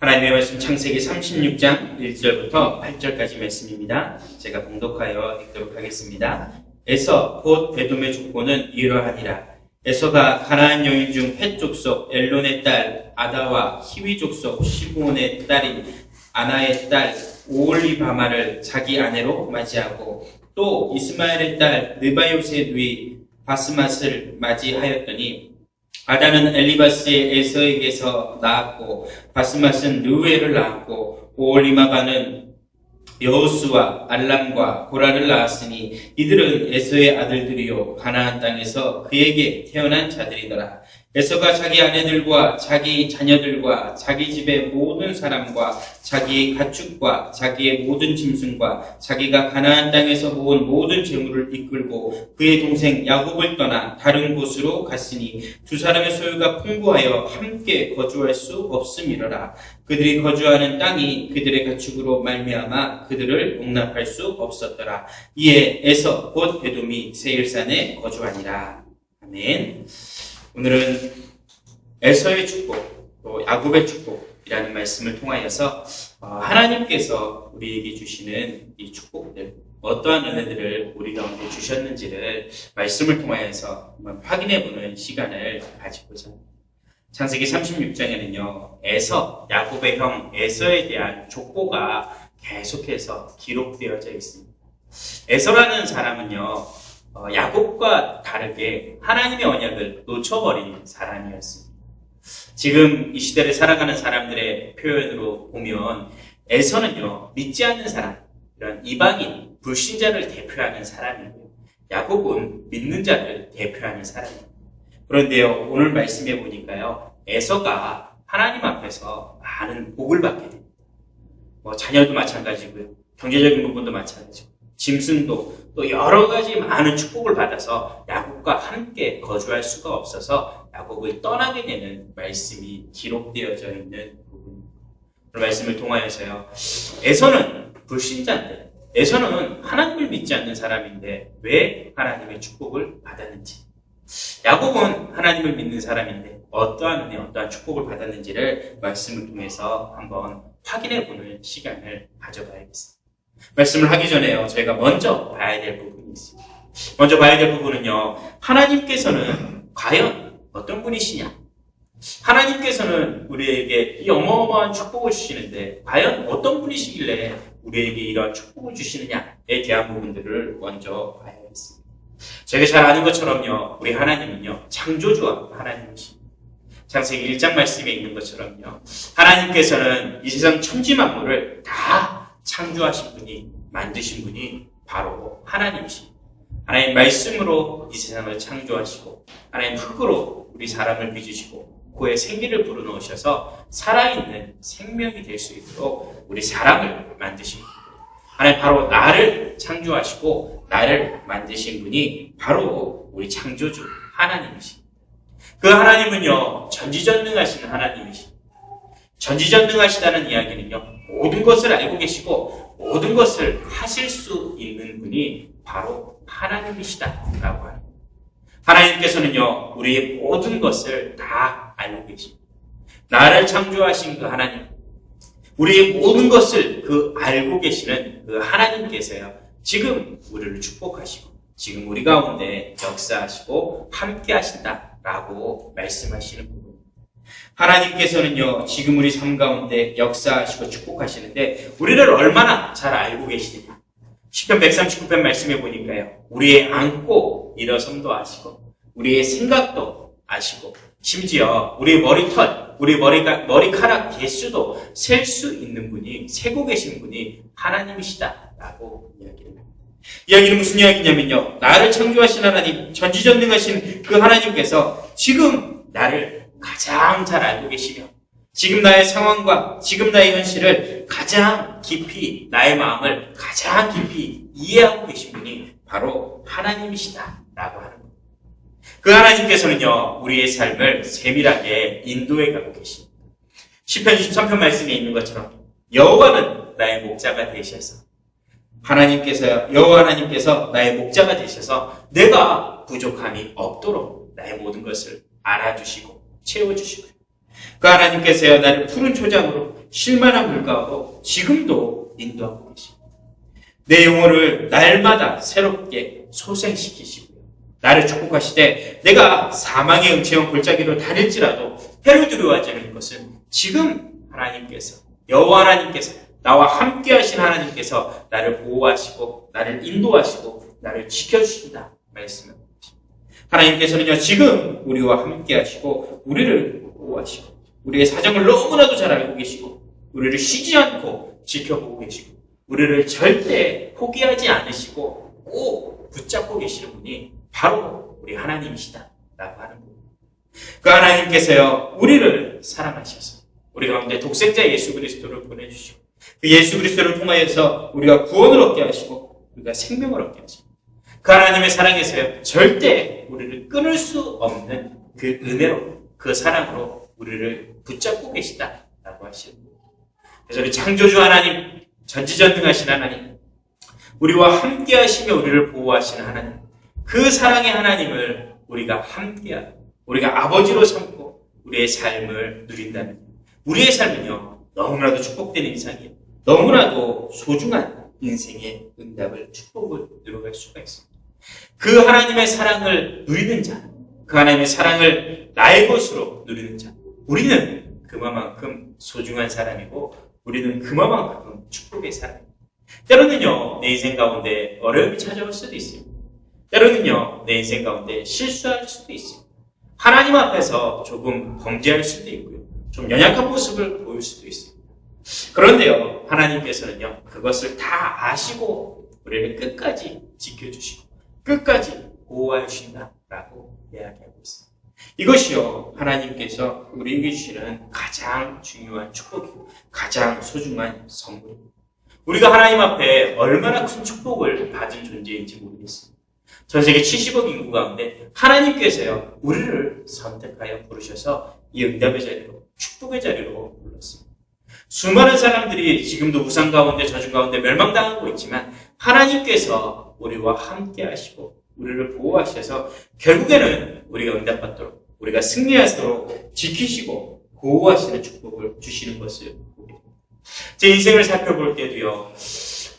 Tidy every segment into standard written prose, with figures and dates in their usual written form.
하나님의 말씀 창세기 36장 1절부터 8절까지 말씀입니다. 제가 봉독하여 읽도록 하겠습니다. 에서 곧 에돔의 족보는 이러하니라. 에서가 가나안 여인 중 헷 족속 엘론의 딸 아다와 히위 족속 시브온의 딸인 아나의 딸 오홀리바마를 자기 아내로 맞이하고 또 이스마엘의 딸 느바요스의 누이 바스맛을 맞이하였더니 아다는 엘리바스의 에서에게서 낳았고 바스맛은 르웨를 낳았고 오홀리바마는 여호수와 알람과 고라를 낳았으니 이들은 에서의 아들들이요 가나안 땅에서 그에게 태어난 자들이더라. 에서가 자기 아내들과 자기 자녀들과 자기 집의 모든 사람과 자기의 가축과 자기의 모든 짐승과 자기가 가나안 땅에서 모은 모든 재물을 이끌고 그의 동생 야곱을 떠나 다른 곳으로 갔으니 두 사람의 소유가 풍부하여 함께 거주할 수 없음이러라. 그들이 거주하는 땅이 그들의 가축으로 말미암아 그들을 용납할 수 없었더라. 이에 에서 곧 에돔이 세일산에 거주하니라. 아멘. 오늘은 에서의 축복, 또 야곱의 축복이라는 말씀을 통하여서 하나님께서 우리에게 주시는 이 축복들, 어떠한 은혜들을 우리 가운데 주셨는지를 말씀을 통하여서 한번 확인해보는 시간을 가지고자 합니다. 창세기 36장에는요, 에서, 야곱의 형 에서에 대한 족보가 계속해서 기록되어져 있습니다. 에서라는 사람은요, 야곱과 다르게 하나님의 언약을 놓쳐버린 사람이었습니다. 지금 이 시대를 살아가는 사람들의 표현으로 보면 에서는요, 믿지 않는 사람, 이런 이방인, 불신자를 대표하는 사람이고요. 야곱은 믿는 자를 대표하는 사람입니다. 그런데요, 오늘 말씀해 보니까요, 에서가 하나님 앞에서 많은 복을 받게 됩니다. 자녀도 마찬가지고요. 경제적인 부분도 마찬가지고, 짐승도 또 여러 가지 많은 축복을 받아서 야곱과 함께 거주할 수가 없어서 야곱을 떠나게 되는 말씀이 기록되어져 있는 부분입니다. 그 말씀을 통하여서요, 에서는 불신자인데, 에서는 하나님을 믿지 않는 사람인데 왜 하나님의 축복을 받았는지, 야곱은 하나님을 믿는 사람인데 어떠한 은혜, 어떠한 축복을 받았는지를 말씀을 통해서 한번 확인해보는 시간을 가져봐야겠습니다. 말씀을 하기 전에요, 저희가 먼저 봐야 될 부분이 있습니다. 먼저 봐야 될 부분은요, 하나님께서는 과연 어떤 분이시냐? 하나님께서는 우리에게 이 어마어마한 축복을 주시는데 과연 어떤 분이시길래 우리에게 이런 축복을 주시느냐에 대한 부분들을 먼저 봐야겠습니다. 저희가 잘 아는 것처럼요, 우리 하나님은요, 창조주와 하나님이십니다. 창세기 1장 말씀에 있는 것처럼요, 하나님께서는 이 세상 천지만물을 다 창조하신 분이, 만드신 분이 바로 하나님이십니다. 하나님 말씀으로 이 세상을 창조하시고, 하나님 흙으로 우리 사람을 빚으시고, 그의 생기를 불어넣으셔서 살아있는 생명이 될 수 있도록 우리 사람을 만드신 분. 하나님 바로 나를 창조하시고, 나를 만드신 분이 바로 우리 창조주 하나님이십니다. 그 하나님은요, 전지전능하신 하나님이십니다. 전지전능하시다는 이야기는요, 모든 것을 알고 계시고 모든 것을 하실 수 있는 분이 바로 하나님이시다라고 합니다. 하나님께서는요, 우리의 모든 것을 다 알고 계십니다. 나를 창조하신 그 하나님, 우리의 모든 것을 그 알고 계시는 그 하나님께서요, 지금 우리를 축복하시고 지금 우리 가운데 역사하시고 함께 하신다라고 말씀하시는 부분. 하나님께서는요, 지금 우리 삶 가운데 역사하시고 축복하시는데 우리를 얼마나 잘 알고 계시느냐. 시편 139편 말씀해 보니까요, 우리의 앉고 일어섬도 아시고 우리의 생각도 아시고 심지어 우리의 머리털, 우리 머리카락 개수도 셀 수 있는 분이, 세고 계신 분이 하나님이시다라고 이야기를 합니다. 이야기는 무슨 이야기냐면요, 나를 창조하신 하나님, 전지전능하신 그 하나님께서 지금 나를 가장 잘 알고 계시며 지금 나의 상황과 지금 나의 현실을 가장 깊이, 나의 마음을 가장 깊이 이해하고 계신 분이 바로 하나님이시다라고 하는 겁니다. 그 하나님께서는요, 우리의 삶을 세밀하게 인도해 가고 계십니다. 시편 23편 말씀에 있는 것처럼 여호와는 나의 목자가 되셔서, 여호와 하나님께서 나의 목자가 되셔서 내가 부족함이 없도록 나의 모든 것을 알아주시고 채워주시고, 그 하나님께서요, 나를 푸른 초장으로 실마나 불구하고 지금도 인도하고 계십니다. 내 영혼을 날마다 새롭게 소생시키시고요. 나를 축복하시되 내가 사망의 음침한 골짜기로 다닐지라도 해로 두려워하지 않을 것은 지금 하나님께서, 여호와 하나님께서, 나와 함께 하신 하나님께서 나를 보호하시고 나를 인도하시고 나를 지켜주신다 말씀을 하십니다. 하나님께서는요, 지금 우리와 함께 하시고 우리를 보호하시고 우리의 사정을 너무나도 잘 알고 계시고 우리를 쉬지 않고 지켜보고 계시고 우리를 절대 포기하지 않으시고 꼭 붙잡고 계시는 분이 바로 우리 하나님이시다라고 하는 겁니다. 그 하나님께서요, 우리를 사랑하셔서 우리 가운데 독생자 예수 그리스도를 보내주시고 그 예수 그리스도를 통하여서 우리가 구원을 얻게 하시고 우리가 생명을 얻게 하시고 그 하나님의 사랑에서요, 절대 우리를 끊을 수 없는 그 은혜로, 그 사랑으로 우리를 붙잡고 계시다라고 하시는 겁니다. 그래서 우리 창조주 하나님, 전지전능하신 하나님, 우리와 함께 하시며 우리를 보호하시는 하나님, 그 사랑의 하나님을 우리가 함께하고 우리가 아버지로 삼고 우리의 삶을 누린다면 우리의 삶은요, 너무나도 축복된 인생이에요. 너무나도 소중한 인생의 응답을, 축복을 누려갈 수가 있습니다. 그 하나님의 사랑을 누리는 자, 그 하나님의 사랑을 나의 것으로 누리는 자, 우리는 그만큼 소중한 사람이고 우리는 그만큼 축복의 사람입니다. 때로는요, 내 인생 가운데 어려움이 찾아올 수도 있습니다. 때로는요, 내 인생 가운데 실수할 수도 있습니다. 하나님 앞에서 조금 범죄할 수도 있고요. 좀 연약한 모습을 보일 수도 있습니다. 그런데요, 하나님께서는요, 그것을 다 아시고 우리를 끝까지 지켜주시고 끝까지 보호해 주신다라고 이야기하고 있습니다. 이것이요, 하나님께서 우리에게 주시는 가장 중요한 축복이고 가장 소중한 선물입니다. 우리가 하나님 앞에 얼마나 큰 축복을 받은 존재인지 모르겠습니다. 전 세계 70억 인구 가운데 하나님께서요, 우리를 선택하여 부르셔서 이 응답의 자리로, 축복의 자리로 불렀습니다. 수많은 사람들이 지금도 우상 가운데, 저주 가운데 멸망당하고 있지만 하나님께서 우리와 함께 하시고 우리를 보호하셔서 결국에는 우리가 응답받도록, 우리가 승리하도록 지키시고 보호하시는 축복을 주시는 것을 보게 됩니다. 제 인생을 살펴볼 때도요,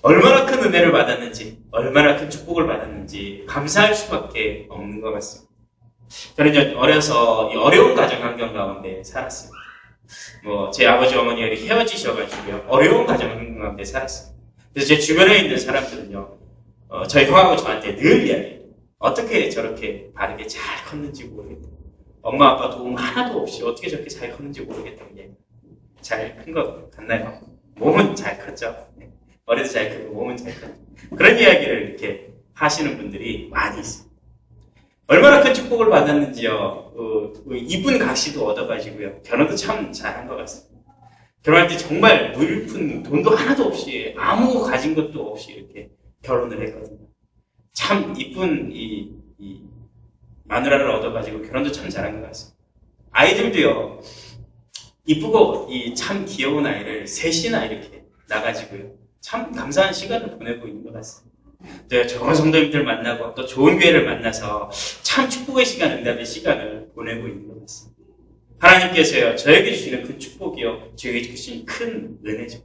얼마나 큰 은혜를 받았는지, 얼마나 큰 축복을 받았는지 감사할 수밖에 없는 것 같습니다. 저는 어려서 이 어려운 가정 환경 가운데 살았습니다. 제 아버지 어머니가 헤어지셔가지고요, 어려운 가정 환경 가운데 살았습니다. 그래서 제 주변에 있는 사람들은요, 저희 형하고 저한테 늘 이야기해요. 어떻게 저렇게 바르게 잘 컸는지 모르겠다. 엄마 아빠 도움 하나도 없이 어떻게 저렇게 잘 컸는지 모르겠다고 얘기해요. 잘 큰 것 같나요? 몸은 잘 컸죠. 머리도 잘 크고 몸은 잘 컸죠. 그런 이야기를 이렇게 하시는 분들이 많이 있습니다. 얼마나 큰 축복을 받았는지요. 이쁜 가시도 얻어가지고요, 결혼도 참 잘한 것 같습니다. 결혼할 때 정말 무일푼 돈도 하나도 없이, 아무 가진 것도 없이 이렇게 결혼을 했거든요. 참 이쁜 이 마누라를 얻어가지고 결혼도 참 잘한 것 같습니다. 아이들도요, 이쁘고 참 귀여운 아이를 셋이나 이렇게 낳아가지고요, 참 감사한 시간을 보내고 있는 것 같습니다. 또 좋은 성도님들 만나고 또 좋은 교회를 만나서 참 축복의 시간, 응답의 시간을 보내고 있는 것 같습니다. 하나님께서요, 저에게 주시는 그 축복이요, 저에게 주신 큰 은혜죠.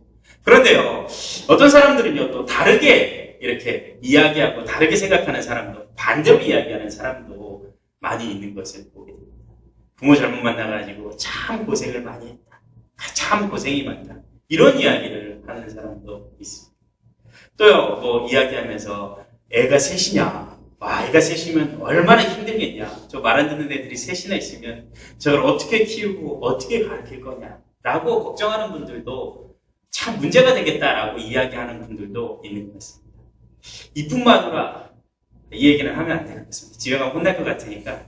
그런데요, 어떤 사람들은요, 또 다르게 이렇게 이야기하고 다르게 생각하는 사람도, 반대로 이야기하는 사람도 많이 있는 것을 보게 됩니다. 부모 잘못 만나가지고 참 고생을 많이 했다, 참 고생이 많다, 이런 이야기를 하는 사람도 있습니다. 또요, 이야기하면서 애가 셋이냐, 애가 셋이면 얼마나 힘들겠냐, 저 말 안 듣는 애들이 셋이나 있으면 저걸 어떻게 키우고 어떻게 가르칠 거냐 라고 걱정하는 분들도 참 문제가 되겠다라고 이야기하는 분들도 있는 것 같습니다. 이쁜 마누라, 이 얘기는 하면 안 될 것 같습니다. 집에 가면 혼날 것 같으니까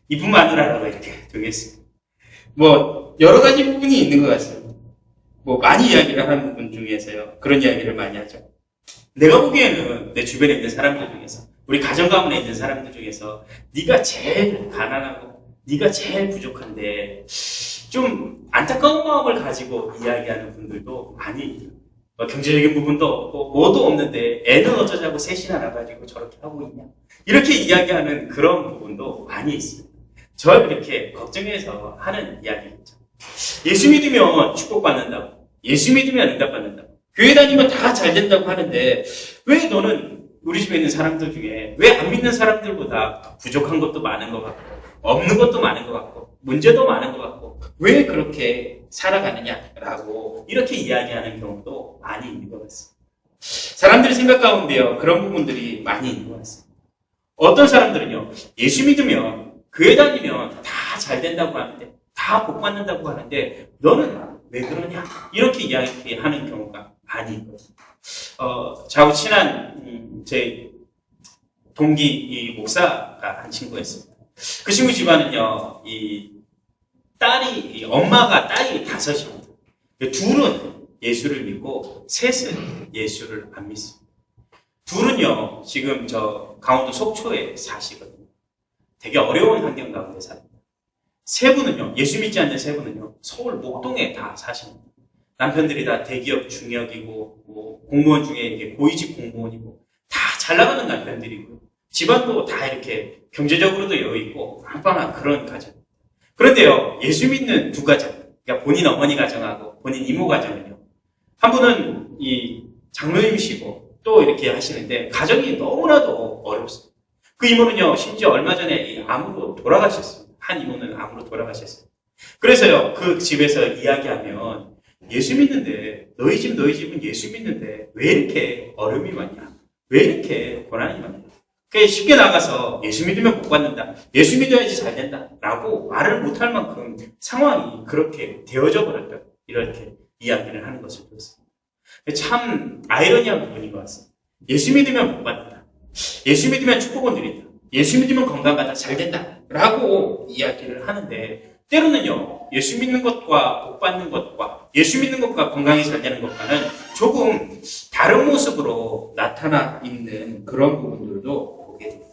이쁜 마누라라고 이렇게 두겠습니다. 여러 가지 부분이 있는 것 같습니다. 많이 이야기를 하는 부분 중에서요, 그런 이야기를 많이 하죠. 내가 보기에는 내 주변에 있는 사람들 중에서, 우리 가정 가문에 있는 사람들 중에서 네가 제일 가난하고 네가 제일 부족한데 좀 안타까운 마음을 가지고 이야기하는 분들도 많이 있어요. 경제적인 부분도 없고 뭐도 없는데 애는 어쩌자고 셋이나 나가지고 저렇게 하고 있냐, 이렇게 이야기하는 그런 부분도 많이 있습니다. 저를 이렇게 걱정해서 하는 이야기겠죠. 예수 믿으면 축복받는다고, 예수 믿으면 응답받는다. 교회 다니면 다 잘 된다고 하는데 왜 너는 우리 집에 있는 사람들 중에 왜 안 믿는 사람들보다 부족한 것도 많은 것 같고 없는 것도 많은 것 같고 문제도 많은 것 같고 왜 그렇게 살아가느냐라고 이렇게 이야기하는 경우도 많이 있는 것 같습니다. 사람들이 생각 가운데요 그런 부분들이 많이 있는 것 같습니다. 어떤 사람들은요 예수 믿으면 교회 다니면 다 잘 된다고 하는데 다 복 받는다고 하는데 너는 왜 그러냐 이렇게 이야기하는 경우가 많이 있거든요. 저하고 친한 제 동기 이 목사가 한 친구였습니다. 그 친구 집안은요 이 엄마가 딸이 5입니다. 둘은 예수를 믿고 셋은 예수를 안 믿습니다. 둘은요 지금 저 강원도 속초에 사시거든요. 되게 어려운 환경 가운데 삽니다. 세 분은요 예수 믿지 않는 세 분은요 서울 목동에 다 사십니다. 남편들이 다 대기업 중역이고 뭐 공무원 중에 이게 고위직 공무원이고 다 잘 나가는 남편들이고요. 집안도 다 이렇게 경제적으로도 여유있고 빵빵한 그런 가정. 그런데요 예수 믿는 두 가정, 그러니까 본인 어머니 가정하고 본인 이모 가정은요 한 분은 이 장로님이시고 또 이렇게 하시는데 가정이 너무나도 어렵습니다. 그 이모는요 심지어 얼마 전에 이 암으로 돌아가셨습니다. 한 이모는 암으로 돌아가셨어요. 그래서요 그 집에서 이야기하면 예수 믿는데 너희 집은 예수 믿는데 왜 이렇게 어려움이 많냐? 왜 이렇게 고난이 많냐? 그게 쉽게 나가서 예수 믿으면 복 받는다. 예수 믿어야지 잘 된다. 라고 말을 못할 만큼 상황이 그렇게 되어져 버렸다. 이렇게 이야기를 하는 것을 보였습니다. 참 아이러니한 부분인 것 같습니다. 예수 믿으면 복 받는다. 예수 믿으면 축복을 누린다. 예수 믿으면 건강하다. 잘 된다. 라고 이야기를 하는데 때로는요 예수 믿는 것과 복 받는 것과 예수 믿는 것과 건강이 잘 되는 것과는 조금 다른 모습으로 나타나 있는 그런 부분들도 보게 됩니다.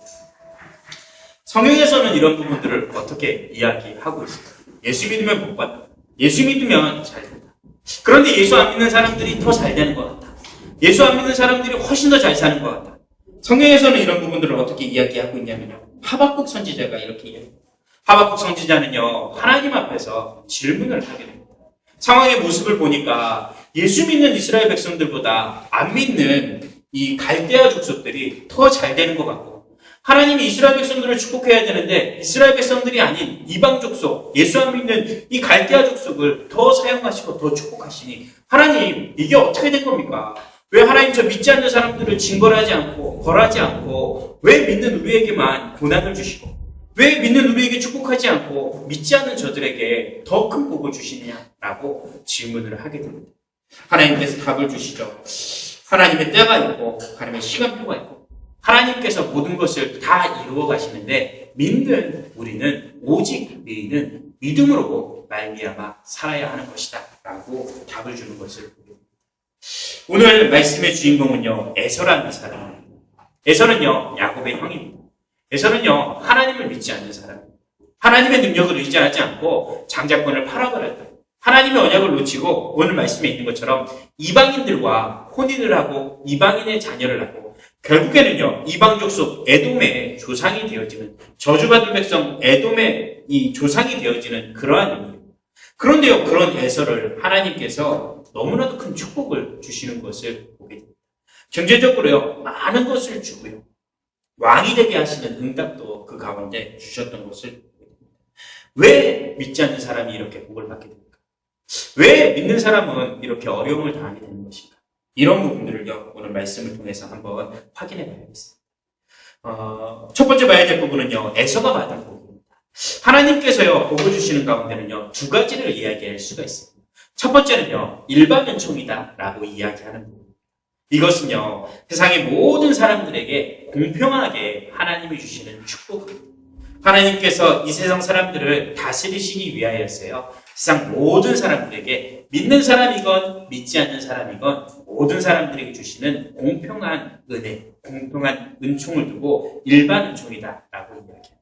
성경에서는 이런 부분들을 어떻게 이야기하고 있습니까? 예수 믿으면 복 받는다. 예수 믿으면 잘 된다. 그런데 예수 안 믿는 사람들이 더 잘 되는 것 같다. 예수 안 믿는 사람들이 훨씬 더 잘 사는 것 같다. 성경에서는 이런 부분들을 어떻게 이야기하고 있냐면요. 하박국 선지자가 이렇게 이야기합니다. 하박국 선지자는요 하나님 앞에서 질문을 하게 됩니다. 상황의 모습을 보니까 예수 믿는 이스라엘 백성들보다 안 믿는 이 갈대아 족속들이 더 잘 되는 것 같고 하나님이 이스라엘 백성들을 축복해야 되는데 이스라엘 백성들이 아닌 이방 족속 예수 안 믿는 이 갈대아 족속을 더 사용하시고 더 축복하시니 하나님 이게 어떻게 된 겁니까? 왜 하나님 저 믿지 않는 사람들을 징벌하지 않고 벌하지 않고 왜 믿는 우리에게만 고난을 주시고 왜 믿는 우리에게 축복하지 않고 믿지 않는 저들에게 더 큰 복을 주시느냐라고 질문을 하게 됩니다. 하나님께서 답을 주시죠. 하나님의 때가 있고 하나님의 시간표가 있고 하나님께서 모든 것을 다 이루어 가시는데 믿는 우리는 오직 너희는 믿음으로 말미암아 살아야 하는 것이다 라고 답을 주는 것을 보게 됩니다. 오늘 말씀의 주인공은요 에서라는 사람입니다. 에서는요 야곱의 형입니다. 에서는요 하나님을 믿지 않는 사람입니다. 하나님의 능력을 의지하지 않고 장자권을 팔아버렸다. 하나님의 언약을 놓치고 오늘 말씀에 있는 것처럼 이방인들과 혼인을 하고 이방인의 자녀를 낳고 결국에는요 이방 족속 에돔의 조상이 되어지는 저주받은 백성 에돔의 이 조상이 되어지는 그러한 의미입니다. 그런데요 그런 에서를 하나님께서 너무나도 큰 축복을 주시는 것을 보게 됩니다. 경제적으로요 많은 것을 주고요 왕이 되게 하시는 응답도 그 가운데 주셨던 것을 보게 됩니다. 왜 믿지 않는 사람이 이렇게 복을 받게 됩니까? 왜 믿는 사람은 이렇게 어려움을 당하게 되는 것인가? 이런 부분들을요 오늘 말씀을 통해서 한번 확인해 봐야겠습니다. 첫 번째 봐야 될 부분은요 에서가 받은 복입니다. 하나님께서요 복을 주시는 가운데는요 두 가지를 이야기할 수가 있습니다. 첫 번째는요 일반 은총이다 라고 이야기하는 부분입니다. 이것은요 세상의 모든 사람들에게 공평하게 하나님이 주시는 축복입니다. 하나님께서 이 세상 사람들을 다스리시기 위하여서요 세상 모든 사람들에게 믿는 사람이건 믿지 않는 사람이건 모든 사람들에게 주시는 공평한 은혜, 공평한 은총을 두고 일반 은총이다 라고 이야기합니다.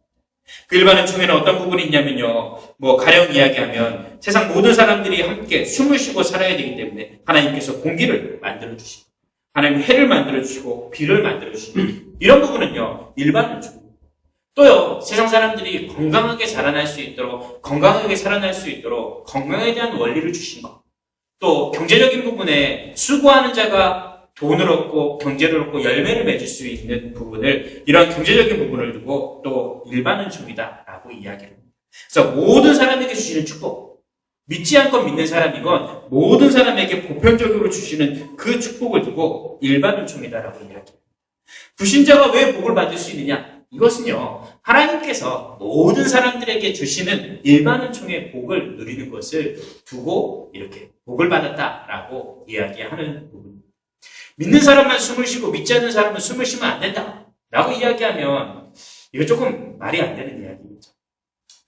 그 일반 은총에는 어떤 부분이 있냐면요 가령 이야기하면 세상 모든 사람들이 함께 숨을 쉬고 살아야 되기 때문에 하나님께서 공기를 만들어 주시고 하나님 해를 만들어 주시고 비를 만들어 주시고 이런 부분은요 일반 은총. 또요 세상 사람들이 건강하게 자라날 수 있도록 건강하게 살아날 수 있도록 건강에 대한 원리를 주신 것. 또 경제적인 부분에 수고하는 자가 돈을 얻고 경제를 얻고 열매를 맺을 수 있는 부분을 이런 경제적인 부분을 두고 또 일반 은총이다라고 이야기를 합니다. 그래서 모든 사람에게 주시는 축복, 믿지 않건 믿는 사람이건 모든 사람에게 보편적으로 주시는 그 축복을 두고 일반 은총이다라고 이야기합니다. 불신자가 왜 복을 받을 수 있느냐? 이것은요, 하나님께서 모든 사람들에게 주시는 일반 은총의 복을 누리는 것을 두고 이렇게 복을 받았다라고 이야기하는 부분입니다. 믿는 사람만 숨을 쉬고 믿지 않는 사람은 숨을 쉬면 안 된다라고 이야기하면 이거 조금 말이 안 되는 이야기죠.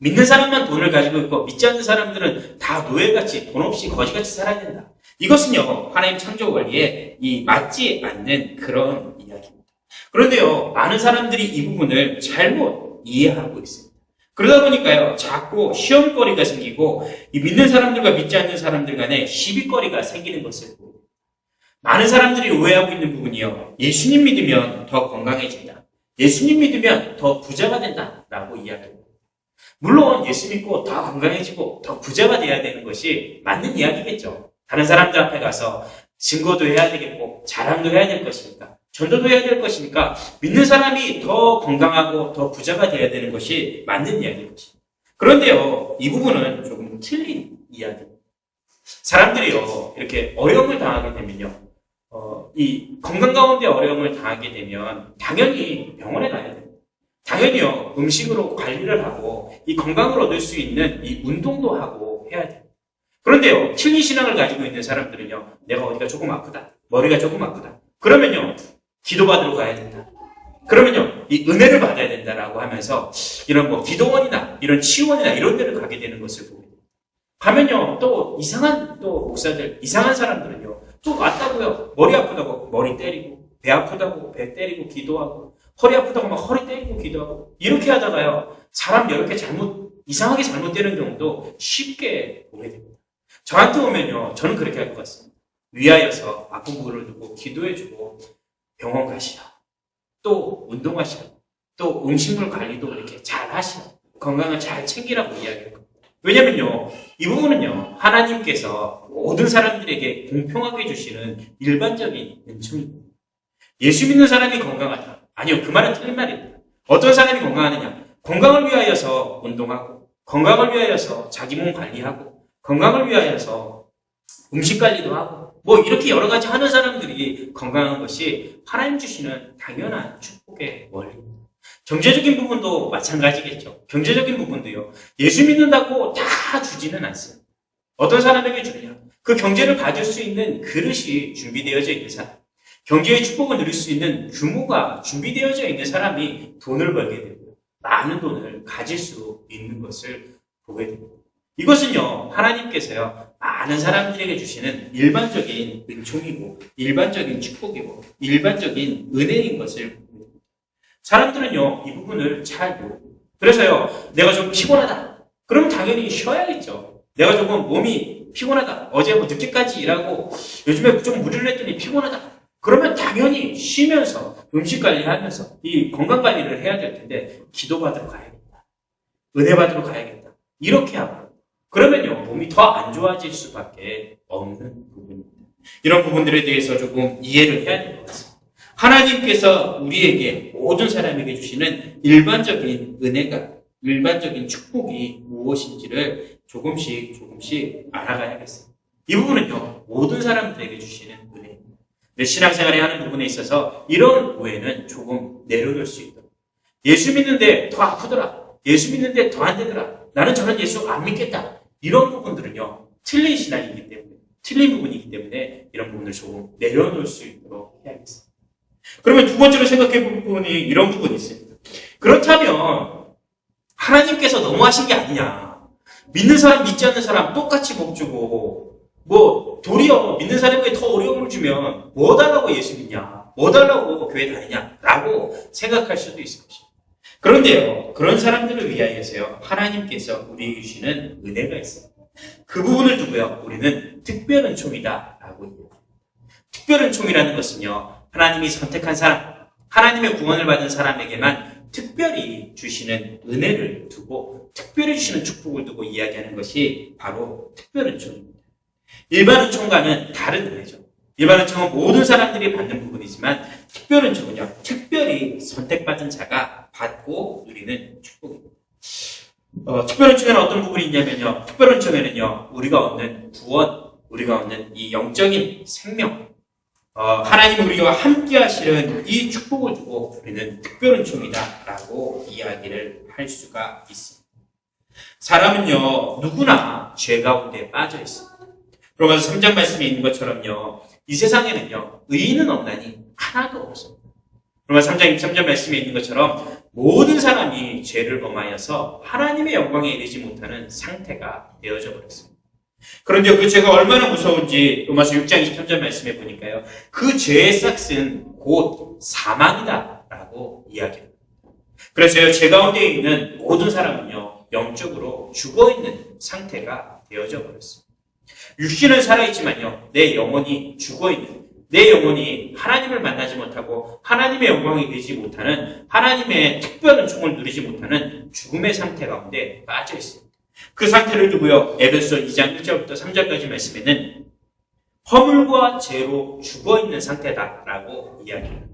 믿는 사람만 돈을 가지고 있고 믿지 않는 사람들은 다 노예같이 돈 없이 거지같이 살아야 된다. 이것은요, 하나님 창조 원리에 맞지 않는 그런 이야기입니다. 그런데요, 많은 사람들이 이 부분을 잘못 이해하고 있습니다. 그러다 보니까요, 자꾸 시험거리가 생기고 이 믿는 사람들과 믿지 않는 사람들 간에 시비거리가 생기는 것을 보고 많은 사람들이 오해하고 있는 부분이요, 예수님 믿으면 더 건강해진다. 예수님 믿으면 더 부자가 된다라고 이야기합니다. 물론 예수 믿고 더 건강해지고 더 부자가 돼야 되는 것이 맞는 이야기겠죠. 다른 사람들 앞에 가서 증거도 해야 되겠고 자랑도 해야 될 것이니까 전도도 해야 될 것이니까 믿는 사람이 더 건강하고 더 부자가 돼야 되는 것이 맞는 이야기일 것입니다. 그런데요, 이 부분은 조금 틀린 이야기입니다. 사람들이요, 이렇게 어려움을 당하게 되면요, 이 건강 가운데 어려움을 당하게 되면 당연히 병원에 가야 됩니다. 당연히요, 음식으로 관리를 하고 이 건강을 얻을 수 있는 이 운동도 하고 해야 돼요. 그런데요, 틀린 신앙을 가지고 있는 사람들은요, 내가 어디가 조금 아프다, 머리가 조금 아프다, 그러면요, 기도받으러 가야 된다. 그러면요, 이 은혜를 받아야 된다라고 하면서 이런 기도원이나 이런 치유원이나 이런 데를 가게 되는 것을 보게 됩니다. 가면요, 또 이상한 또 목사들, 이상한 사람들은요, 또 왔다고요, 머리 아프다고 머리 때리고, 배 아프다고 배 때리고 기도하고, 허리 아프다고 막 허리 때리고 기도하고, 이렇게 하다가요, 사람 이렇게 이상하게 잘못되는 경우도 쉽게 보게 됩니다. 저한테 오면요, 저는 그렇게 할 것 같습니다. 위하여서 아픈 분을 두고 기도해주고 병원 가시라. 또 운동하시라. 또 음식물 관리도 이렇게 잘 하시라. 건강을 잘 챙기라고 이야기할 겁니다. 왜냐면요, 이 부분은요, 하나님께서 모든 사람들에게 공평하게 주시는 일반적인 은총입니다. 예수 믿는 사람이 건강하다. 아니요, 그 말은 틀린 말입니다. 어떤 사람이 건강하느냐? 건강을 위하여서 운동하고, 건강을 위하여서 자기 몸 관리하고, 건강을 위하여서 음식 관리도 하고, 이렇게 여러 가지 하는 사람들이 건강한 것이 하나님 주시는 당연한 축복의 원리입니다. 경제적인 부분도 마찬가지겠죠. 경제적인 부분도요, 예수 믿는다고 다 주지는 않습니다. 어떤 사람에게 주느냐? 그 경제를 가질 수 있는 그릇이 준비되어져 있는 사람, 경제의 축복을 누릴 수 있는 규모가 준비되어져 있는 사람이 돈을 벌게 되고요, 많은 돈을 가질 수 있는 것을 보게 됩니다. 이것은요, 하나님께서요, 많은 사람들에게 주시는 일반적인 은총이고, 일반적인 축복이고, 일반적인 은혜인 것을 봅니다. 사람들은요, 이 부분을 잘 모릅니다. 그래서요, 내가 좀 피곤하다. 그럼 당연히 쉬어야겠죠. 내가 조금 몸이 피곤하다. 어제 늦게까지 일하고, 요즘에 좀 무리를 했더니 피곤하다. 그러면 당연히 쉬면서, 음식 관리하면서, 이 건강 관리를 해야 될 텐데, 기도받으러 가야겠다. 은혜 받으러 가야겠다. 이렇게 하고, 그러면요, 몸이 더 안 좋아질 수밖에 없는 부분입니다. 이런 부분들에 대해서 조금 이해를 해야 될 것 같습니다. 하나님께서 우리에게, 모든 사람에게 주시는 일반적인 은혜가, 일반적인 축복이 무엇인지를 조금씩 알아가야겠습니다. 이 부분은요, 모든 사람들에게 주시는 은혜입니다. 신앙생활에 하는 부분에 있어서 이런 오해는 조금 내려놓을 수 있도록. 예수 믿는데 더 아프더라. 예수 믿는데 더 안 되더라. 나는 저런 예수 안 믿겠다. 이런 부분들은요, 틀린 신앙이기 때문에, 틀린 부분이기 때문에 이런 부분을 조금 내려놓을 수 있도록 해야겠습니다. 그러면 두 번째로 생각해 볼 부분이 이런 부분이 있습니다. 그렇다면 하나님께서 너무하신 게 아니냐. 믿는 사람, 믿지 않는 사람 똑같이 복 주고, 도리어 믿는 사람에게 더 어려움을 주면 뭐 달라고 예수 믿냐, 뭐 달라고 교회 다니냐 라고 생각할 수도 있을 것입니다. 그런데요, 그런 사람들을 위하여서요, 하나님께서 우리에게 주시는 은혜가 있습니다. 그 부분을 두고요, 우리는 특별 은총이다라고 얘기합니다. 특별 은총이라는 것은요, 하나님이 선택한 사람, 하나님의 구원을 받은 사람에게만 특별히 주시는 은혜를 두고, 특별히 주시는 축복을 두고 이야기하는 것이 바로 특별 은총입니다. 일반 은총과는 다른 은혜죠. 일반 은총은 모든 사람들이 받는 부분이지만 특별 은총은요, 특별히 선택받은 자가 받고 누리는 축복입니다. 특별 은총에는 어떤 부분이 있냐면요, 특별 은총에는요, 우리가 얻는 구원, 우리가 얻는 이 영적인 생명, 하나님 우리와 함께 하시는 이 축복을 두고 우리는 특별 은총이다라고 이야기를 할 수가 있습니다. 사람은요, 누구나 죄 가운데 빠져 있습니다. 로마서 3장 말씀에 있는 것처럼요, 이 세상에는요, 의인은 없나니 하나도 없습니다. 로마서 3장 23절 말씀에 있는 것처럼 모든 사람이 죄를 범하여서 하나님의 영광에 이르지 못하는 상태가 되어져 버렸습니다. 그런데 그 죄가 얼마나 무서운지 로마서 6장 23절 말씀에 보니까요, 그 죄의 싹은 곧 사망이다라고 이야기합니다. 그래서요, 죄 가운데 있는 모든 사람은요, 영적으로 죽어있는 상태가 되어져 버렸습니다. 육신은 살아있지만요, 내 영혼이 죽어있는, 내 영혼이 하나님을 만나지 못하고 하나님의 영광에 이르지 못하는, 하나님의 특별 은총을 누리지 못하는 죽음의 상태 가운데 빠져 있습니다. 그 상태를 두고요, 에베소 2장 1절부터 3절까지 말씀에는 허물과 죄로 죽어있는 상태다라고 이야기합니다.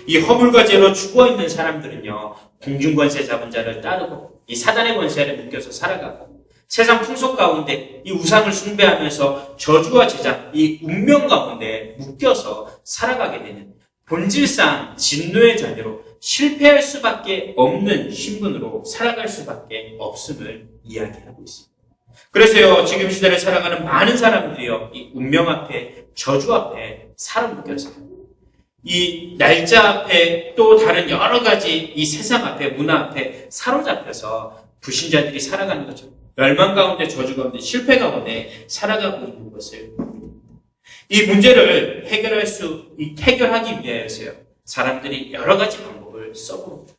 이 허물과 죄로 죽어있는 사람들은요, 공중권세 잡은 자를 따르고 이 사단의 권세를 묶여서 살아가고 세상 풍속 가운데 이 우상을 숭배하면서 저주와 제작, 이 운명 가운데 묶여서 살아가게 되는 본질상 진노의 자녀로 실패할 수밖에 없는 신분으로 살아갈 수밖에 없음을 이야기하고 있습니다. 그래서요, 지금 시대를 살아가는 많은 사람들이요, 이 운명 앞에, 저주 앞에 살아 묶여서요, 이 날짜 앞에 또 다른 여러 가지 이 세상 앞에, 문화 앞에 사로잡혀서 불신자들이 살아가는 것처럼 멸망 가운데, 저주 가운데, 실패 가운데 살아가고 있는 것을 봅니다. 이 문제를 해결하기 위해서요, 사람들이 여러 가지 방법을 써봅니다.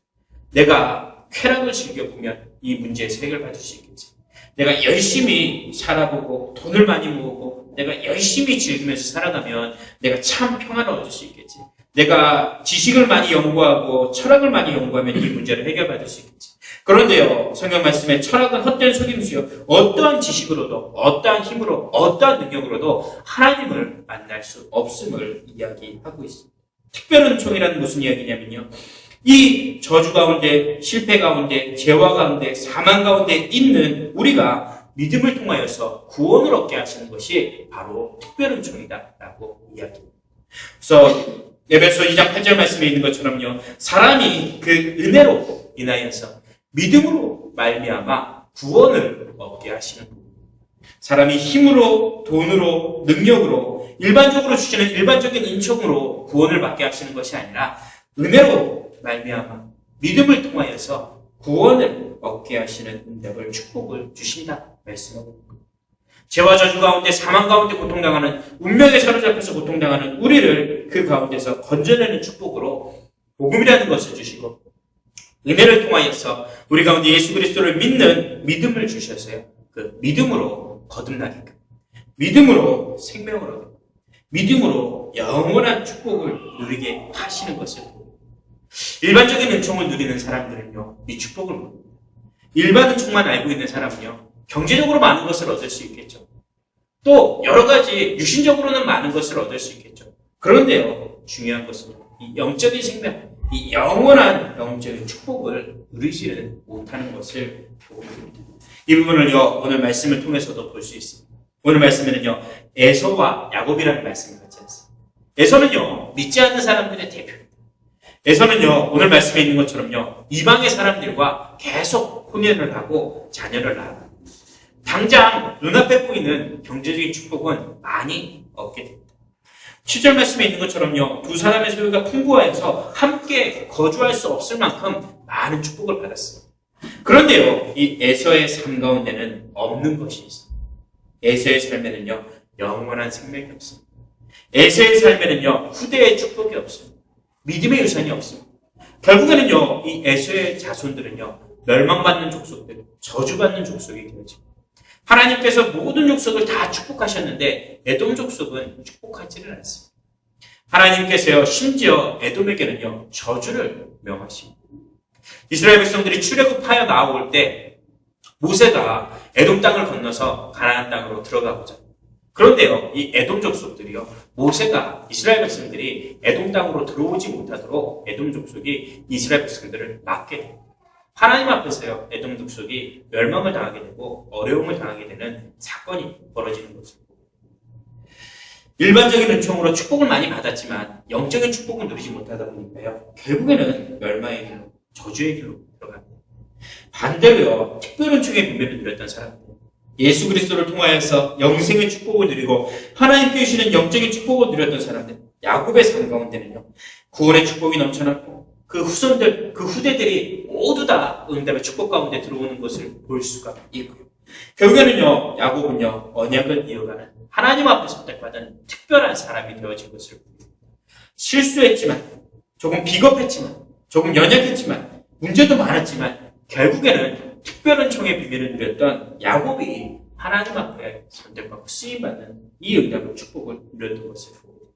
내가 쾌락을 즐겨보면 이 문제에서 해결받을 수 있겠지. 내가 열심히 살아보고 돈을 많이 모으고 내가 열심히 즐기면서 살아가면 내가 참 평안을 얻을 수 있겠지. 내가 지식을 많이 연구하고 철학을 많이 연구하면 이 문제를 해결받을 수 있겠지. 그런데요, 성경 말씀에 철학은 헛된 속임수요, 어떠한 지식으로도, 어떠한 힘으로, 어떠한 능력으로도 하나님을 만날 수 없음을 이야기하고 있습니다. 특별 은총이라는 무슨 이야기냐면요, 이 저주 가운데, 실패 가운데, 죄와 가운데, 사망 가운데 있는 우리가 믿음을 통하여서 구원을 얻게 하시는 것이 바로 특별 은총이다라고 이야기합니다. 그래서 에베소 2장 8절 말씀에 있는 것처럼요, 사람이 그 은혜로 인하여서 믿음으로 말미암아 구원을 얻게 하시는 겁니다. 사람이 힘으로, 돈으로, 능력으로, 일반적으로 주시는 일반적인 은총으로 구원을 받게 하시는 것이 아니라 은혜로 말미암아 믿음을 통하여서 구원을 얻게 하시는 은혜를, 축복을 주신다 말씀하고 있습니다. 죄와 저주 가운데, 사망 가운데 고통당하는, 운명에 사로잡혀서 고통당하는 우리를 그 가운데서 건져내는 축복으로 복음이라는 것을 주시고 은혜를 통하여서 우리 가운데 예수 그리스도를 믿는 믿음을 주셔서요, 그 믿음으로 거듭나게끔, 믿음으로 생명을 얻고, 믿음으로 영원한 축복을 누리게 하시는 것을 봅니다. 일반적인 은총을 누리는 사람들은요, 이 축복을 모릅니다. 일반 은총만 알고 있는 사람은요, 경제적으로 많은 것을 얻을 수 있겠죠. 또 여러 가지 육신적으로는 많은 것을 얻을 수 있겠죠. 그런데요, 중요한 것은 이 영적인 생명, 이 영원한 영적인 축복을 누리지는 못하는 것을 보고 있습니다. 이 부분을요, 오늘 말씀을 통해서도 볼 수 있습니다. 오늘 말씀에는요, 에서와 야곱이라는 말씀을 같이 했습니다. 에서는요, 믿지 않는 사람들의 대표입니다. 에서는요, 오늘 말씀에 있는 것처럼요, 이방의 사람들과 계속 혼연을 하고 자녀를 낳아 당장 눈앞에 보이는 경제적인 축복은 많이 얻게 됩니다. 7절 말씀에 있는 것처럼요, 두 사람의 소유가 풍부하여서 함께 거주할 수 없을 만큼 많은 축복을 받았습니다. 그런데요, 이 에서의 삶 가운데는 없는 것이 있습니다. 에서의 삶에는요, 영원한 생명이 없습니다. 에서의 삶에는요, 후대의 축복이 없습니다. 믿음의 유산이 없습니다. 결국에는요, 이 에서의 자손들은요, 멸망받는 족속들, 저주받는 족속이 되어집니다. 하나님께서 모든 족속을 다 축복하셨는데 에돔 족속은 축복하지를 않습니다. 하나님께서요, 심지어 에돔에게는요, 저주를 명하십니다. 이스라엘 백성들이 출애굽하여 나올 때 모세가 에돔 땅을 건너서 가나안 땅으로 들어가보자 그런데요, 이 에돔 족속들이요, 모세가 이스라엘 백성들이 에돔 땅으로 들어오지 못하도록 에돔 족속이 이스라엘 백성들을 막게 돼요. 하나님 앞에서요, 에돔 족속이 멸망을 당하게 되고 어려움을 당하게 되는 사건이 벌어지는 것입니다. 일반적인 은총으로 축복을 많이 받았지만 영적인 축복을 누리지 못하다 보니까요, 결국에는 멸망의 길로, 저주의 길로 들어갑니다. 반대로요, 특별 은총의 비밀을 누렸던 사람들, 예수 그리스도를 통하여서 영생의 축복을 누리고 하나님께 주시는 영적인 축복을 누렸던 사람들, 야곱의 삶 가운데는요, 구원의 축복이 넘쳐났고 그 후손들, 그 후대들이 모두 다 응답의 축복 가운데 들어오는 것을 볼 수가 있고요. 결국에는요, 야곱은요, 언약을 이어가는 하나님 앞에 선택받은 특별한 사람이 되어진 것을 봅니다. 실수했지만, 조금 비겁했지만, 조금 연약했지만, 문제도 많았지만, 결국에는 특별한 총의 비밀을 누렸던 야곱이 하나님 앞에 선택받고 쓰임받는 이 응답의 축복을 누렸던 것을 보고,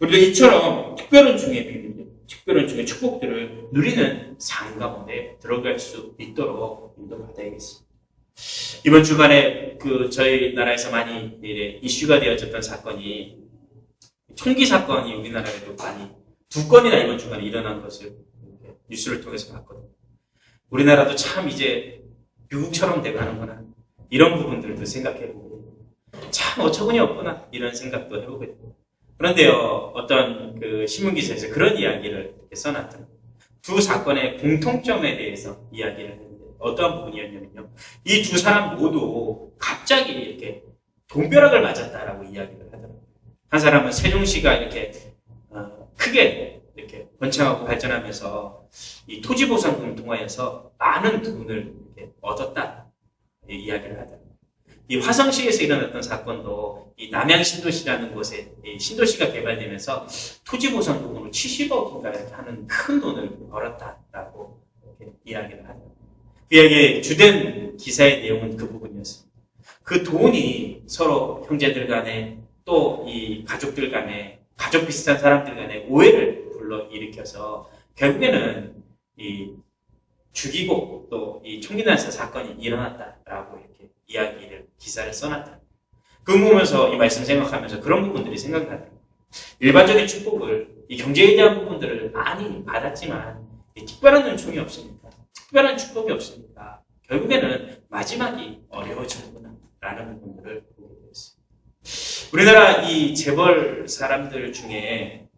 우리도 이처럼 특별한 총의 비밀, 특별한 총의 축복들을 누리는 삶 가운데 들어갈 수 있도록 인도받아야겠습니다. 이번 주간에 저희 나라에서 많이 이슈가 되어졌던 사건이, 총기 사건이 우리나라에도 많이 2건이나 이번 주간에 일어난 것을 뉴스를 통해서 봤거든요. 우리나라도 참 이제 미국처럼 돼가는구나, 이런 부분들도 생각해보고, 참 어처구니 없구나, 이런 생각도 해보게 됩니다. 그런데요, 어떤 신문기사에서 그런 이야기를 써놨더라고요. 두 사건의 공통점에 대해서 이야기를 했는데, 어떠한 부분이었냐면요, 이 두 사람 모두 갑자기 이렇게 돈벼락을 맞았다라고 이야기를 하더라고요. 한 사람은 세종시가 이렇게 크게 이렇게 번창하고 발전하면서 이 토지보상금을 통하여서 많은 돈을 이렇게 얻었다, 이야기를 하더라고요. 이 화성시에서 일어났던 사건도 이 남양신도시라는 곳에 이 신도시가 개발되면서 토지보상금으로 70억인가 이렇게 하는 큰 돈을 벌었다라고 이렇게 이야기를 하더라고요. 그 이야기의 주된 기사의 내용은 그 부분이었습니다. 그 돈이 서로 형제들 간에, 또 이 가족들 간에, 가족 비슷한 사람들 간에 오해를 불러일으켜서 결국에는 이 죽이고 또 이 총기 난사 사건이 일어났다라고 이렇게 이야기를, 기사를 써놨다. 그거 보면서 이 말씀 생각하면서 그런 부분들이 생각나더라고요. 일반적인 축복을, 이 경제에 대한 부분들을 많이 받았지만 이 특별한 은총이 없으니까, 특별한 축복이 없으니까 결국에는 마지막이 어려워지는구나 라는 부분들을 보게 되었습니다. 우리나라 이 재벌 사람들 중에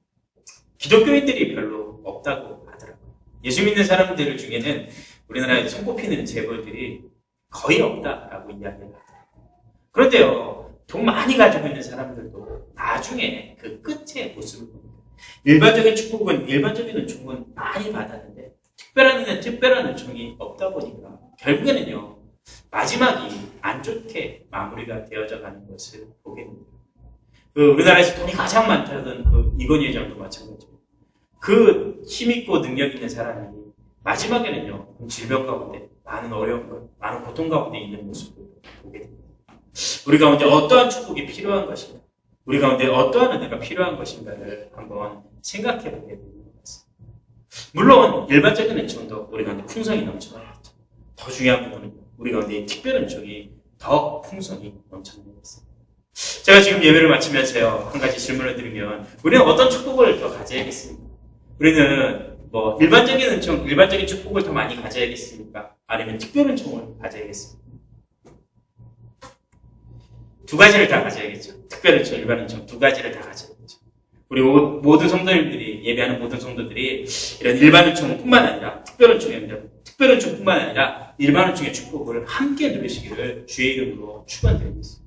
기독교인들이 별로 없다고 하더라고요. 예수 믿는 사람들 중에는 우리나라에 손꼽히는 재벌들이 거의 없다라고 이야기를 하더라고요. 그런데요, 돈 많이 가지고 있는 사람들도 나중에 그 끝의 모습을 봅니다. 일반적인 축복은, 일반적인 은총은 많이 받았는데 특별한 은총이 없다 보니까 결국에는요, 마지막이 안 좋게 마무리가 되어져 가는 것을 보게 됩니다. 우리나라에서 돈이 가장 많다던 이건희 회장도 마찬가지입니다. 그 힘있고 능력 있는 사람이 마지막에는요, 질병 가운데, 많은 어려움, 많은 고통 가운데 있는 모습을 보게 됩니다. 우리 가운데 어떠한 축복이 필요한 것인가, 우리 가운데 어떠한 은혜가 필요한 것인가를 한번 생각해 보게 됩니다. 물론 일반적인 은총도 우리 가운데 풍성이 넘쳐나겠죠. 더 중요한 부분은 우리 가운데 특별 은총이 더 풍성이 넘쳐나겠습니다. 제가 지금 예배를 마치면서요, 한 가지 질문을 드리면, 우리는 어떤 축복을 더 가져야겠습니까? 우리는 일반적인 은총, 일반적인 축복을 더 많이 가져야겠습니까? 아니면 특별 은총을 가져야겠습니까? 두 가지를 다 가져야겠죠. 특별 은총, 일반 은총 두 가지를 다 가져야겠죠. 우리 모든 성도님들이, 예배하는 모든 성도들이 이런 일반 은총뿐만 아니라 특별 은총뿐만 아니라 일반 은총의 축복을 함께 누리시기를 주의 이름으로 축원드리겠습니다.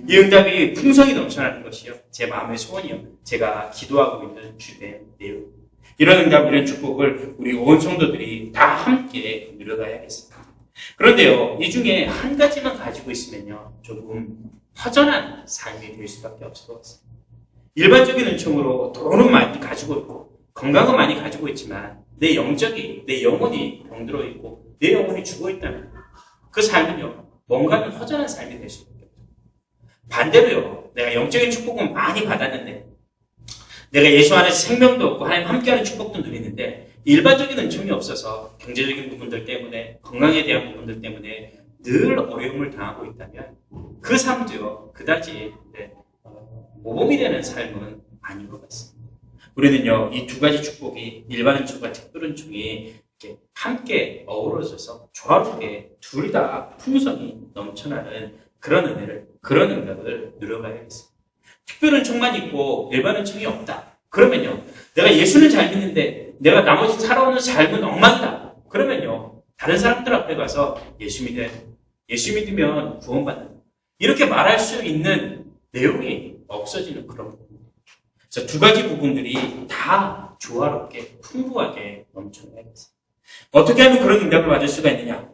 이 응답이 풍성이 넘쳐나는 것이요, 제 마음의 소원이요, 제가 기도하고 있는 주된 내용. 이런 응답, 이런 축복을 우리 온 성도들이 다 함께 누려가야겠습니다. 그런데요, 이 중에 한 가지만 가지고 있으면요, 조금 허전한 삶이 될 수밖에 없을 것 같습니다. 일반적인 은총으로 돈은 많이 가지고 있고 건강은 많이 가지고 있지만 내 영혼이 병들어 있고 내 영혼이 죽어 있다면 그 삶은요, 뭔가는 허전한 삶이 될 수밖에 없죠. 반대로요, 내가 영적인 축복은 많이 받았는데, 내가 예수 안에서 생명도 없고 하나님 함께하는 축복도 누리는데 일반적인 은총이 없어서 경제적인 부분들 때문에, 건강에 대한 부분들 때문에 늘 어려움을 당하고 있다면 그 삶도요 그다지 모범이 되는 삶은 아닌 것 같습니다. 우리는요 이 두 가지 축복이 일반 은총과 특별 은총이 이렇게 함께 어우러져서 조화롭게 둘 다 풍성이 넘쳐나는 그런 은혜를, 그런 응답을 누려가야겠습니다. 특별 은총만 있고 일반 은총이 없다. 그러면요 내가 예수는 잘 믿는데 내가 나머지 살아오는 삶은 엉망이다. 그러면요 다른 사람들 앞에 가서 예수 믿으면 구원받는다. 이렇게 말할 수 있는 내용이 없어지는 그런 부분입니다. 그래서 두 가지 부분들이 다 조화롭게 풍부하게 넘쳐나야겠습니다. 어떻게 하면 그런 응답을 받을 수가 있느냐?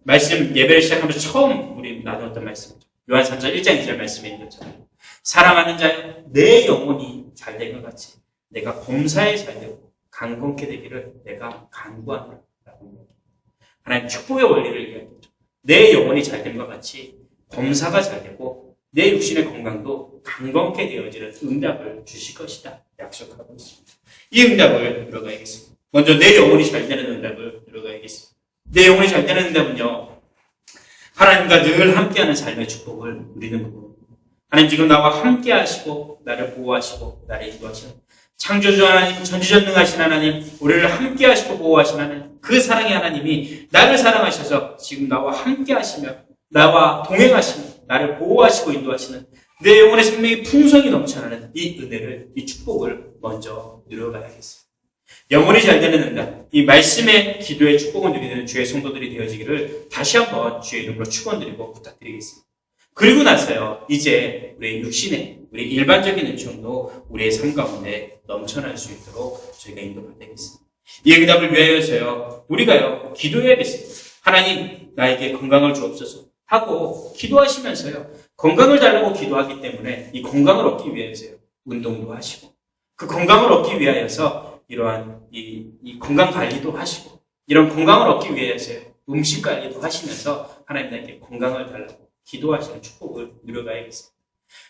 말씀 예배를 시작하면서 처음 우리 나누었던 말씀이죠. 요한 3장 1장 2절 말씀에 있는 것처럼 사랑하는 자여 내 영혼이 잘된 것 같이 내가 범사에 잘되고 강건케 되기를 내가 간구하노라. 하나님 축복의 원리를 이야기했죠. 내 영혼이 잘된 것 같이 범사가 잘되고 내 육신의 건강도 강건케 되어지는 응답을 주실 것이다. 약속하고 있습니다. 이 응답을 누려가야겠습니다. 먼저 내 영혼이 잘되는 응답을 누려가야겠습니다. 내 영혼이 잘되는 응답은요. 하나님과 늘 함께하는 삶의 축복을 누리는 부분입니다. 하나님 지금 나와 함께 하시고 나를 보호하시고 나를 인도하시는 창조주 하나님, 전지전능하신 하나님, 우리를 함께 하시고 보호하신 하나님, 그 사랑의 하나님이 나를 사랑하셔서 지금 나와 함께 하시며 나와 동행하시며 나를 보호하시고 인도하시는 내 영혼의 생명이 풍성이 넘쳐나는 이 은혜를, 이 축복을 먼저 누려가야겠습니다. 영혼이 잘 되는 응답, 이 말씀의 기도의 축복을 누리는 주의 성도들이 되어지기를 다시 한번 주의 이름으로 축원드리고 부탁드리겠습니다. 그리고 나서요, 이제 우리의 육신의, 우리 일반적인 은총도 우리의 삶 가운데 넘쳐날 수 있도록 저희가 인도받아야겠습니다. 이 응답을 위하여서요, 우리가요, 기도해야겠습니다. 하나님, 나에게 건강을 주옵소서 하고 기도하시면서요, 건강을 달라고 기도하기 때문에 이 건강을 얻기 위해서요, 운동도 하시고, 그 건강을 얻기 위하여서 이러한 이 건강 관리도 하시고, 이런 건강을 얻기 위해서요, 음식 관리도 하시면서 하나님 나에게 건강을 달라고 기도하시는 축복을 누려가야겠습니다.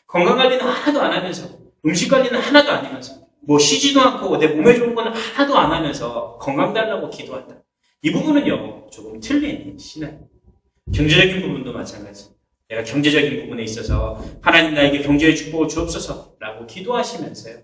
건강 관리는 하나도 안 하면서, 음식 관리는 하나도 안 하면서, 뭐 쉬지도 않고 내 몸에 좋은 건 하나도 안 하면서 건강 달라고 기도한다. 이 부분은요, 조금 틀린 신앙입니다. 경제적인 부분도 마찬가지입니다. 내가 경제적인 부분에 있어서 하나님 나에게 경제의 축복을 주옵소서라고 기도하시면서요,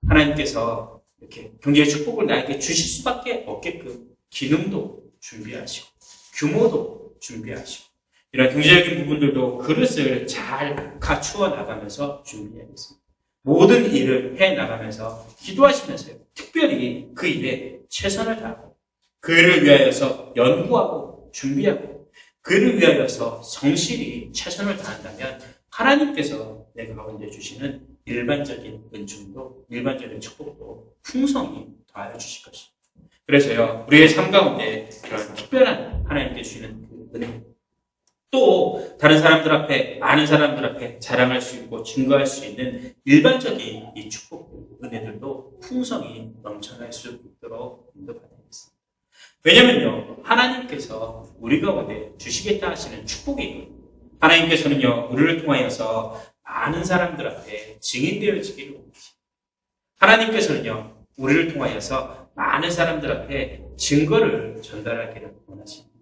하나님께서 이렇게 경제의 축복을 나에게 주실 수밖에 없게끔 기능도 준비하시고 규모도 준비하시고 이런 경제적인 부분들도 그릇을 잘 갖추어 나가면서 준비해야겠습니다. 모든 일을 해나가면서 기도하시면서요, 특별히 그 일에 최선을 다하고 그 일을 위하여서 연구하고 준비하고 그 일을 위하여서 성실히 최선을 다한다면 하나님께서 내 가운데 주시는 일반적인 은총도 일반적인 축복도 풍성히 더하여 주실 것입니다. 그래서요, 우리의 삶 가운데 그런 특별한 하나님께 주시는 그 은혜, 또 다른 사람들 앞에, 많은 사람들 앞에 자랑할 수 있고 증거할 수 있는 일반적인 이 축복, 은혜들도 풍성히 넘쳐날 수 있도록 인도받아야겠습니다. 왜냐면요, 하나님께서 우리 가운데 주시겠다 하시는 축복이거든요. 하나님께서는요, 우리를 통하여서 많은 사람들 앞에 증인되어지기를 원하십니다. 하나님께서는요, 우리를 통하여서 많은 사람들 앞에 증거를 전달하기를 원하십니다.